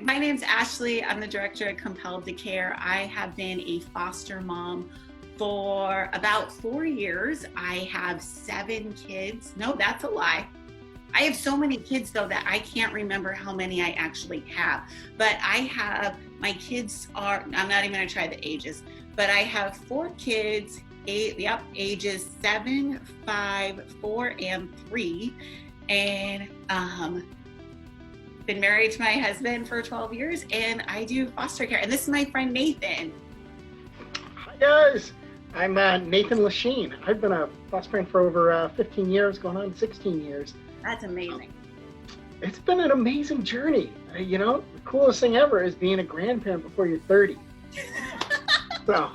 My name's Ashley. I'm the director of Compelled to Care. I have been a foster mom for about 4 years. I have 7 kids. No, that's a lie. I have so many kids though that I can't remember how many I actually have. But my kids are, I'm not even gonna try the ages, but I have 4 kids, ages 7, 5, 4, and 3. And been married to my husband for 12 years, and I do foster care. And this is my friend Nathan. Hi guys, I'm Nathan Lachine. I've been a foster parent for over 15 years, going on 16 years. That's amazing. It's been an amazing journey. The coolest thing ever is being a grandparent before you're 30. So.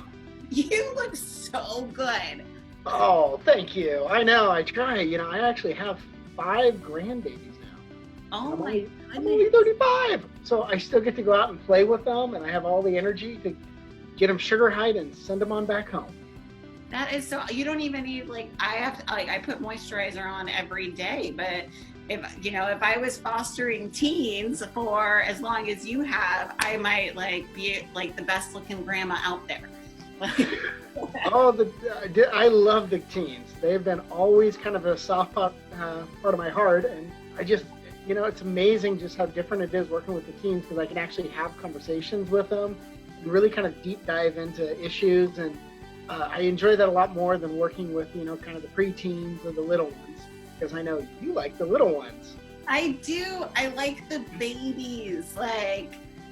You look so good. Oh, thank you. I know, I try. I actually have 5 grandbabies. Oh my goodness. I'm only 35, so I still get to go out and play with them, and I have all the energy to get them sugar high and send them on back home. That is so, you don't even need, I put moisturizer on every day, but if I was fostering teens for as long as you have, I might be the best looking grandma out there. I love the teens. They've been always kind of a soft part of my heart, and I just, it's amazing just how different it is working with the teens, because I can actually have conversations with them and really kind of deep dive into issues. And I enjoy that a lot more than working with, kind of the preteens or the little ones, because I know you like the little ones. I do. I like the babies,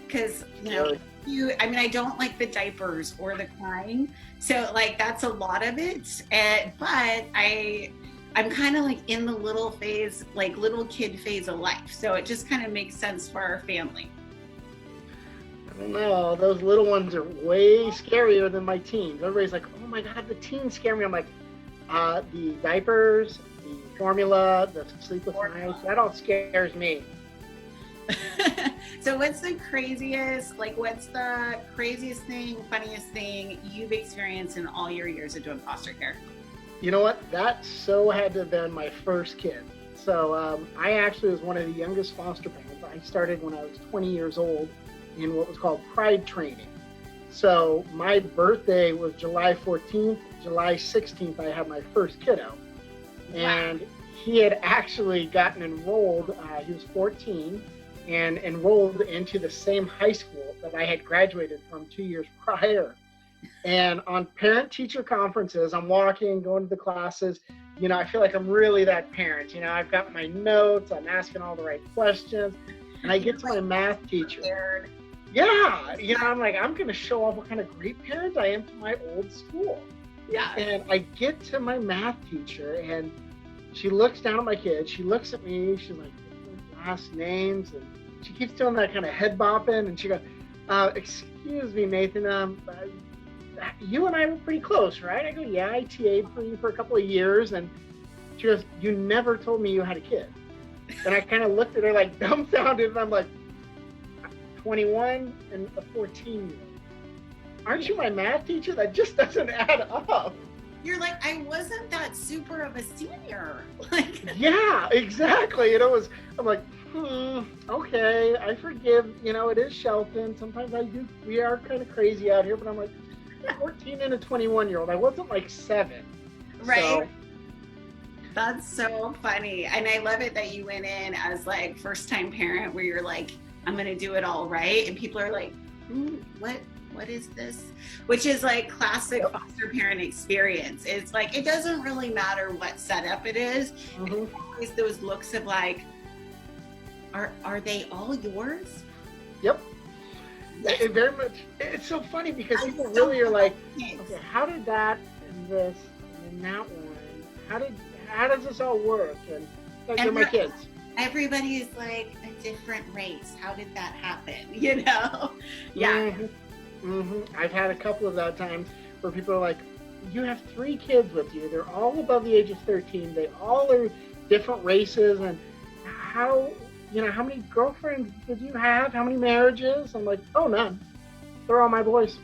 because, I don't like the diapers or the crying. So that's a lot of it. But I'm kind of in the little phase, little kid phase of life. So it just kind of makes sense for our family. I don't know. Those little ones are way scarier than my teens. Everybody's like, oh my God, the teens scare me. I'm like, the diapers, the formula, the sleepless nights, that all scares me. So what's the craziest thing, funniest thing you've experienced in all your years of doing foster care? You know what? That so had to have been my first kid. So I actually was one of the youngest foster parents. I started when I was 20 years old in what was called Pride training. So my birthday was July 14th. July 16th, I had my first kiddo. And he had actually gotten enrolled, he was 14, and enrolled into the same high school that I had graduated from 2 years prior. And on parent-teacher conferences, I'm walking, going to the classes, I feel like I'm really that parent. I've got my notes, I'm asking all the right questions, and I get to my math teacher. Yeah, I'm like, I'm going to show off what kind of great parent I am to my old school. Yeah. And I get to my math teacher, and she looks down at my kids, she looks at me, she's like, last names, and she keeps doing that kind of head bopping, and she goes, excuse me, Nathan, you and I were pretty close, right? I go, yeah, I TA'd for you for a couple of years. And she goes, you never told me you had a kid. And I kind of looked at her dumbfounded, and I'm like, 21 and a 14-year-old. Aren't you my math teacher? That just doesn't add up. You're like, I wasn't that super of a senior. Yeah, exactly. And I'm like, okay, I forgive. It is Shelton. Sometimes we are kind of crazy out here, but I'm like, 14 and a 21-year-old. I wasn't 7. Right. So. That's so funny. And I love it that you went in as first-time parent, where you're like, I'm going to do it all right. And people are like, what is this? Which is classic foster parent experience. It's it doesn't really matter what setup it is. Mm-hmm. It's always those looks of are they all yours? Yep. It very much. It's so funny because people really are like, okay, how did that and this and that one? How does this all work? And they're my kids. Everybody is a different race. How did that happen? Yeah. Mm-hmm. Mm-hmm. I've had a couple of that times where people are like, you have 3 kids with you. They're all above the age of 13. They all are different races. And how many girlfriends did you have? How many marriages? I'm like, oh, none. They're all my boys.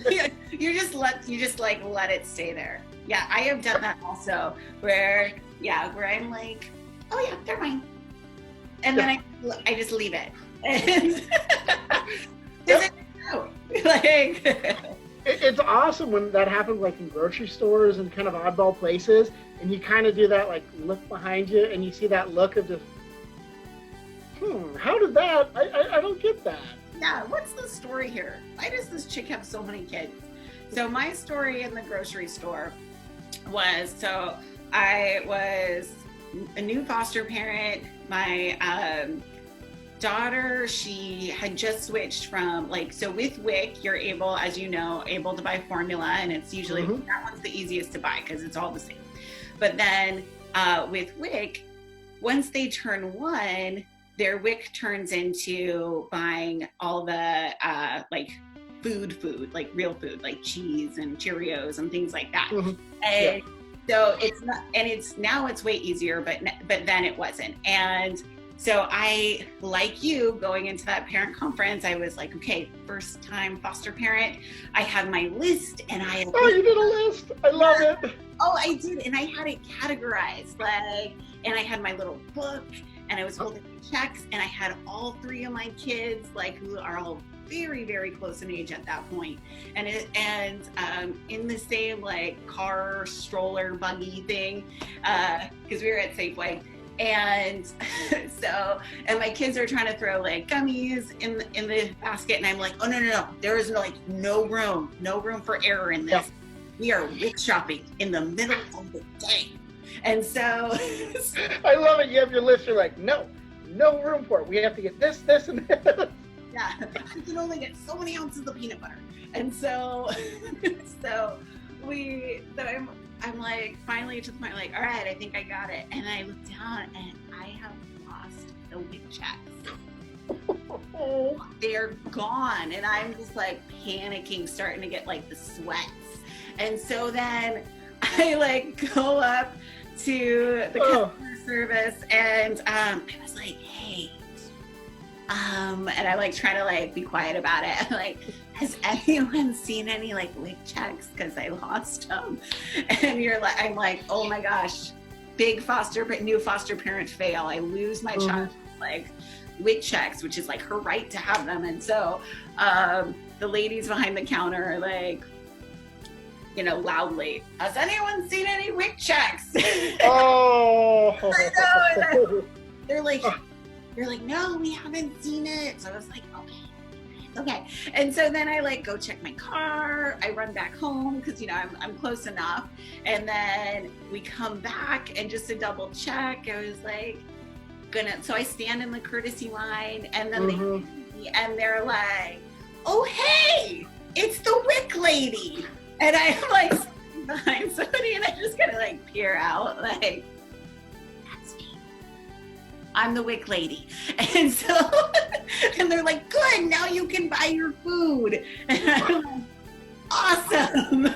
You just let it stay there. Yeah, I have done that also, where I'm like, oh yeah, they're mine. and then I just leave it. And does it know? Like, it's awesome when that happens, like in grocery stores and kind of oddball places, and you kind of do that, like look behind you, and you see that look of just, how did that? I don't get that. Yeah, what's the story here? Why does this chick have so many kids? So my story in the grocery store was, so I was a new foster parent. My daughter, she had just switched from so with WIC, you're able, as you know, able to buy formula, and it's usually, that one's the easiest to buy because it's all the same. But then with WIC, once they turn 1, their WIC turns into buying all the food, like real food, like cheese and Cheerios and things like that. And so it's not, and it's way easier, but then it wasn't. And so I, like you, going into that parent conference, I was like, okay, first time foster parent. I have my list, and Oh, you did a list. I love it. Oh, I did, and I had it categorized, and I had my little book, and I was holding checks, and I had all 3 of my kids, who are all very, very close in age at that point. And in the same car stroller buggy thing, because we were at Safeway. And so, and my kids are trying to throw gummies in the basket, and I'm like, oh no, there is no room for error in this. Yeah. We are WIC shopping in the middle of the day. And so I love it. You have your list. You're like, no room for it. We have to get this, and this. Yeah, I can only get so many ounces of peanut butter. And so, I'm finally to the point, all right, I think I got it. And I look down, and I have lost the WIC checks. They're gone. And I'm just panicking, starting to get the sweats. And so then I go up to the customer service, and I was like, hey, and I trying to be quiet about it. I'm has anyone seen any WIC checks? Because I lost them. And I'm like, oh my gosh, big new foster parent fail. I lose my child WIC checks, which is her right to have them. And so the ladies behind the counter are loudly, has anyone seen any WIC checks? Oh. I know. They're like, no, we haven't seen it. So I was like, okay. And so then I go check my car. I run back home because I'm close enough. And then we come back, and just to double check, I was so I stand in the courtesy line, and then they're like, oh hey, it's the WIC lady. And I'm behind somebody, and I just kind of peer out, that's me. I'm the WIC lady. And so, and they're like, good, now you can buy your food. And I'm like, awesome.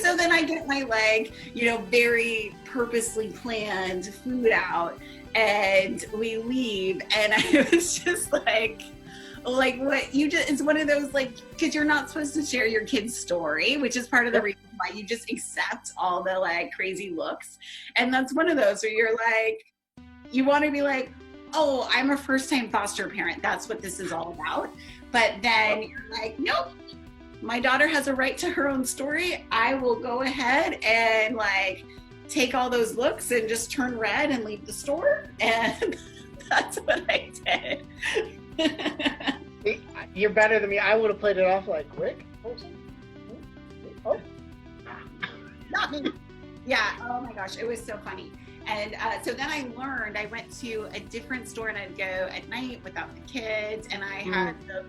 So then I get my very purposely planned food out, and we leave, and I was just what you just, it's one of those because you're not supposed to share your kid's story, which is part of the reason why you just accept all the crazy looks. And that's one of those where you're you want to be oh, I'm a first time foster parent, that's what this is all about. But then you're nope, my daughter has a right to her own story. I will go ahead and take all those looks and just turn red and leave the store. And that's what I did. You're better than me. I would have played it off like WIC person. Oh, not me. Yeah. Oh my gosh, it was so funny. And so then I learned. I went to a different store, and I'd go at night without the kids, and I had the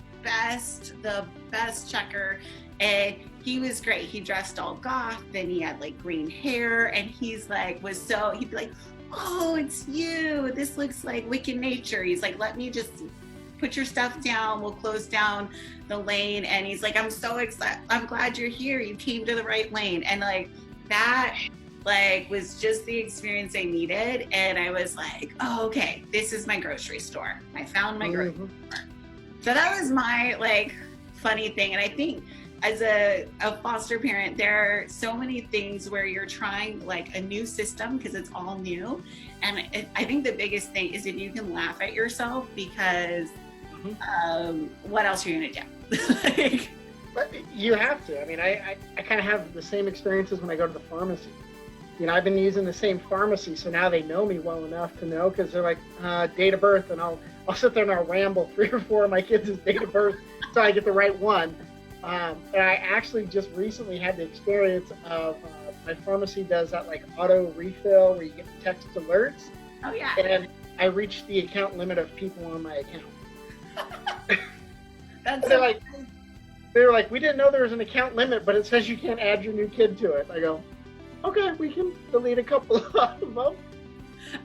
best checker, and he was great. He dressed all goth, and he had green hair, and he's he'd be like, oh, it's you. This looks like WIC in nature. He's let me just put your stuff down. We'll close down the lane. And he's I'm so excited. I'm glad you're here. You came to the right lane. And that was just the experience I needed. And I was oh, okay, this is my grocery store. I found my grocery store. So that was my funny thing. And I think as a foster parent, there are so many things where you're trying like a new system because it's all new. And I think the biggest thing is if you can laugh at yourself, because what else are you going to do? Like, but you have to. I mean, I kind of have the same experiences when I go to the pharmacy. You know, I've been using the same pharmacy, so now they know me well enough to know, because they're like, date of birth, and I'll sit there and I'll ramble 3 or 4 of my kids' date of birth so I get the right one. And I actually just recently had the experience of my pharmacy does that like auto refill where you get text alerts. oh yeah. And I reached the account limit of people on my account. That's they're like, we didn't know there was an account limit, but it says you can't add your new kid to it. I go, okay, we can delete a couple of them.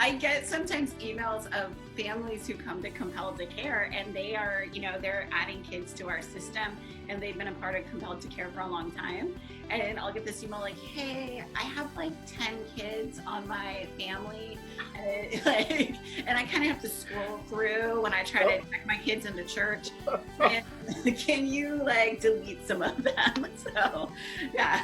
I get sometimes emails of families who come to Compelled to Care, and they are, you know, they're adding kids to our system, and they've been a part of Compelled to Care for a long time. And I'll get this email like, hey, I have like 10 kids on my family. And I kind of have to scroll through when I try to check my kids into church. And can you like delete some of them? So, yeah.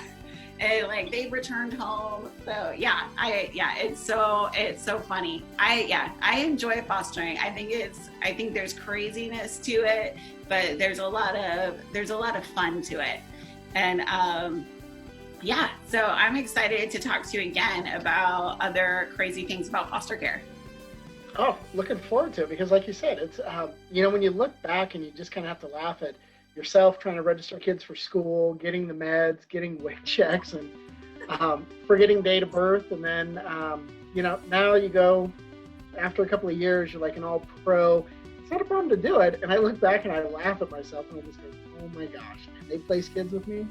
And like they returned home. So yeah, it's so funny. I enjoy fostering. I think there's craziness to it, but there's a lot of fun to it. And so I'm excited to talk to you again about other crazy things about foster care. Oh, looking forward to it, because like you said, it's you know, when you look back and you just kind of have to laugh at yourself trying to register kids for school, getting the meds, getting weight checks, and forgetting date of birth. And then, you know, now you go, after a couple of years, you're like an all pro. It's not a problem to do it. And I look back and I laugh at myself and I just go, oh my gosh, they place kids with me?